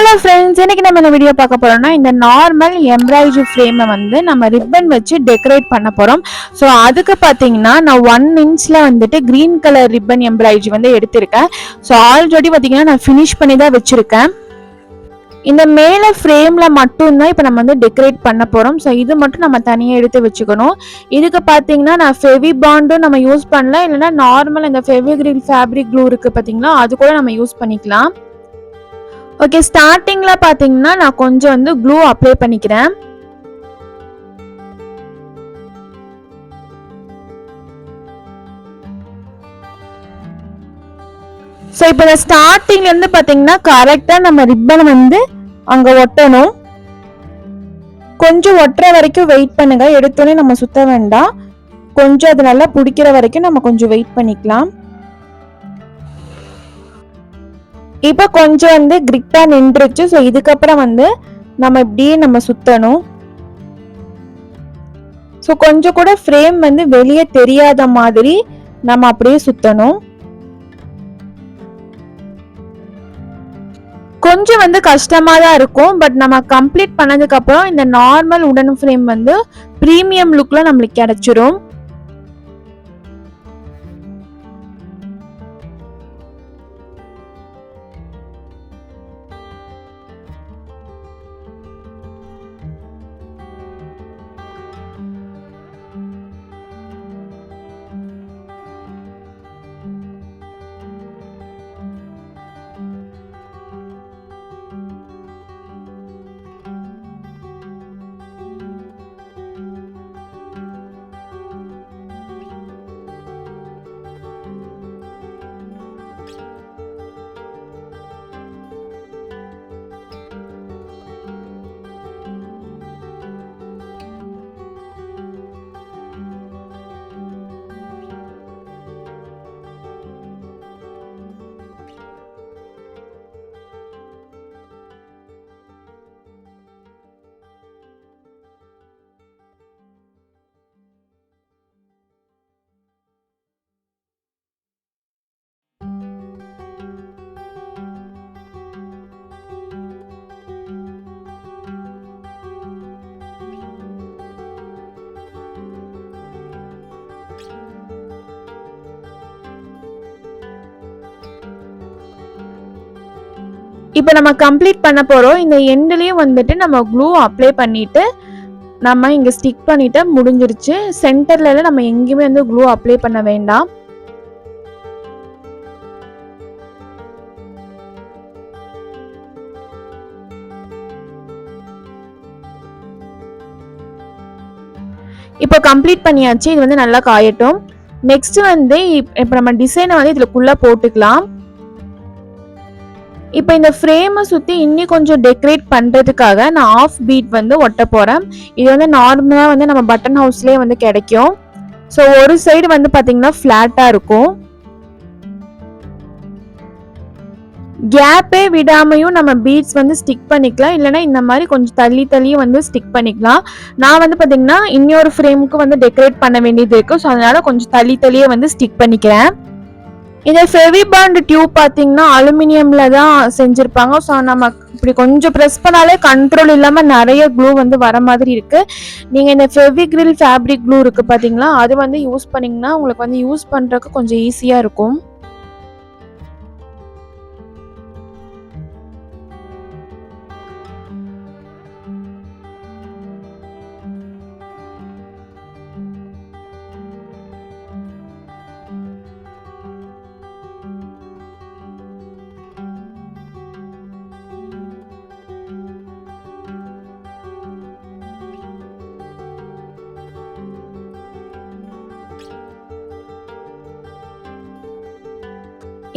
Hello friends, இன்னைக்கு நம்ம இந்த வீடியோ பார்க்க போறோம்னா இந்த நார்மல் எம்ப்ராய்டரி ஃப்ரேமை வந்து நம்ம ரிப்பன் வச்சு டெக்கரேட் பண்ண போறோம். ஸோ அதுக்கு பார்த்தீங்கன்னா நான் 1 இன்ச்ல வந்துட்டு கிரீன் கலர் ரிப்பன் எம்ப்ராய்டரி வந்து எடுத்திருக்கேன். ஸோ ஆல்ரெடி பார்த்தீங்கன்னா நான் ஃபினிஷ் பண்ணி தான் வச்சிருக்கேன். இந்த மேலே ஃப்ரேமில் மட்டும்தான் இப்போ நம்ம வந்து டெக்கரேட் பண்ண போகிறோம். ஸோ இது மட்டும் நம்ம தனியாக எடுத்து வச்சுக்கணும். இதுக்கு பார்த்தீங்கன்னா நான் ஃபெவி பாண்டும் நம்ம யூஸ் பண்ணல, இல்லைன்னா நார்மல் இந்த ஃபெவிக்ரில் ஃபேப்ரிக் க்ளூ இருக்குது பார்த்தீங்களா, அது கூட நம்ம யூஸ் பண்ணிக்கலாம். ஓகே, ஸ்டார்டிங்ல பாத்தீங்கன்னா நான் கொஞ்சம் வந்து க்ளூ அப்ளை பண்ணிக்கிறேன். ஸோ இப்போ இந்த ஸ்டார்டிங்ல இருந்து பாத்தீங்கன்னா கரெக்டா நம்ம ரிப்பன் வந்து அங்க ஒட்டணும். கொஞ்சம் ஒட்டுற வரைக்கும் வெயிட் பண்ணுங்க. எடுத்தோடனே நம்ம சுத்த வேண்டாம். கொஞ்சம் அது நல்லா பிடிக்கிற வரைக்கும் நம்ம கொஞ்சம் வெயிட் பண்ணிக்கலாம். இப்போ கொஞ்சம் வந்து கிரிட்டா நின்றுச்சு. ஸோ இதுக்கப்புறம் வந்து நம்ம இப்படியே நம்ம சுத்தணும். ஸோ கொஞ்சம் கூட ஃப்ரேம் வந்து வெளியே தெரியாத மாதிரி நம்ம அப்படியே சுத்தணும். கொஞ்சம் வந்து கஷ்டமா தான் இருக்கும். பட் நம்ம கம்ப்ளீட் பண்ணதுக்கு அப்புறம் இந்த நார்மல் உடன் ஃப்ரேம் வந்து பிரீமியம் லுக்ல நம்மளுக்கு கிடைச்சிரும். இப்போ நம்ம கம்ப்ளீட் பண்ண போறோம். இந்த எண்ட்லயும் வந்துட்டு நம்ம க்ளூ அப்ளை பண்ணிட்டு நம்ம இங்க ஸ்டிக் பண்ணிட்டு முடிஞ்சிருச்சு. சென்டர்ல நம்ம எங்கேயுமே வந்து க்ளூ அப்ளை பண்ண வேண்டாம். இப்போ கம்ப்ளீட் பண்ணியாச்சு. இது வந்து நல்லா காயட்டும். நெக்ஸ்ட் வந்து இப்போ நம்ம டிசைனை வந்து இதுக்குள்ள போட்டுக்கலாம். இப்போ இந்த ஃப்ரேமை சுற்றி இன்னும் கொஞ்சம் டெக்கரேட் பண்ணுறதுக்காக நான் ஆஃப் பீட் வந்து ஒட்ட போகிறேன். இது வந்து நார்மலாக வந்து நம்ம பட்டன் ஹவுஸ்லேயே வந்து கிடைக்கும். ஸோ ஒரு சைடு வந்து பார்த்தீங்கன்னா ஃப்ளாட்டாக இருக்கும். கேப்பே விடாமையும் நம்ம பீட்ஸ் வந்து ஸ்டிக் பண்ணிக்கலாம், இல்லைனா இந்த மாதிரி கொஞ்சம் தள்ளி தள்ளியும் வந்து ஸ்டிக் பண்ணிக்கலாம். நான் வந்து பார்த்தீங்கன்னா இன்னொரு ஃப்ரேமுக்கு வந்து டெக்கரேட் பண்ண வேண்டியது இருக்குது. ஸோ அதனால் கொஞ்சம் தள்ளி தள்ளியே வந்து ஸ்டிக் பண்ணிக்கிறேன். இந்த ஃபெவிபாண்ட் டியூப் பார்த்தீங்கன்னா அலுமினியம்ல தான் செஞ்சிருப்பாங்க. ஸோ நம்ம இப்படி கொஞ்சம் ப்ரெஸ் பண்ணாலே கண்ட்ரோல் இல்லாமல் நிறைய க்ளூ வந்து வர மாதிரி இருக்கு. நீங்கள் இந்த ஃபெவிக்ரில் ஃபேப்ரிக் க்ளூ இருக்கு பார்த்தீங்களா, அது வந்து யூஸ் பண்ணிங்கன்னா உங்களுக்கு வந்து யூஸ் பண்ணுறதுக்கு கொஞ்சம் ஈஸியாக இருக்கும்.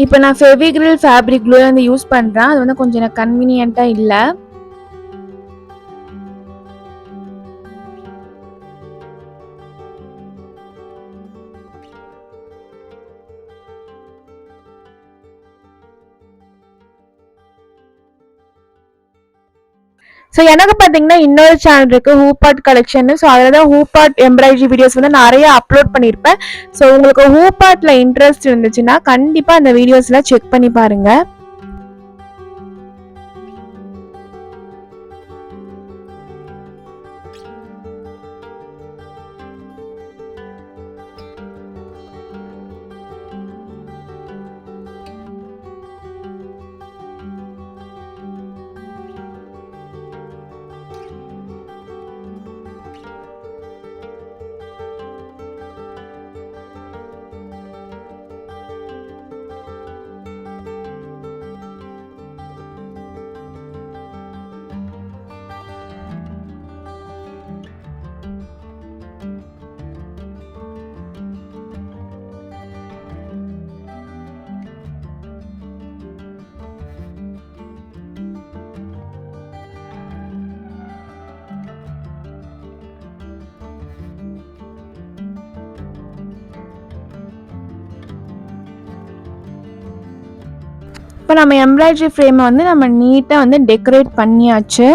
இப்போ நான் ஃபெவிக்ரில் ஃபேப்ரிக் க்ளூ வந்து யூஸ் பண்ணுறேன். அது வந்து கொஞ்சம் எனக்கு கன்வீனியண்ட்டாக இல்லை. ஸோ எனக்கு பார்த்தீங்கன்னா இன்னொரு சேனல் இருக்குது, ஹூபாட் கலெக்ஷன். ஸோ அதில் தான் ஹூபாட் எம்ப்ராய்டரி வீடியோஸ் வந்து நிறைய அப்லோட் பண்ணியிருப்பேன். ஸோ உங்களுக்கு ஹூபாட்டில் இன்ட்ரெஸ்ட் இருந்துச்சுன்னா கண்டிப்பாக அந்த வீடியோஸ்லாம் செக் பண்ணி பாருங்கள். இப்போ நம்ம எம்ப்ராய்டரி ஃப்ரேமை வந்து நம்ம நீட்டாக வந்து டெக்கரேட் பண்ணியாச்சு.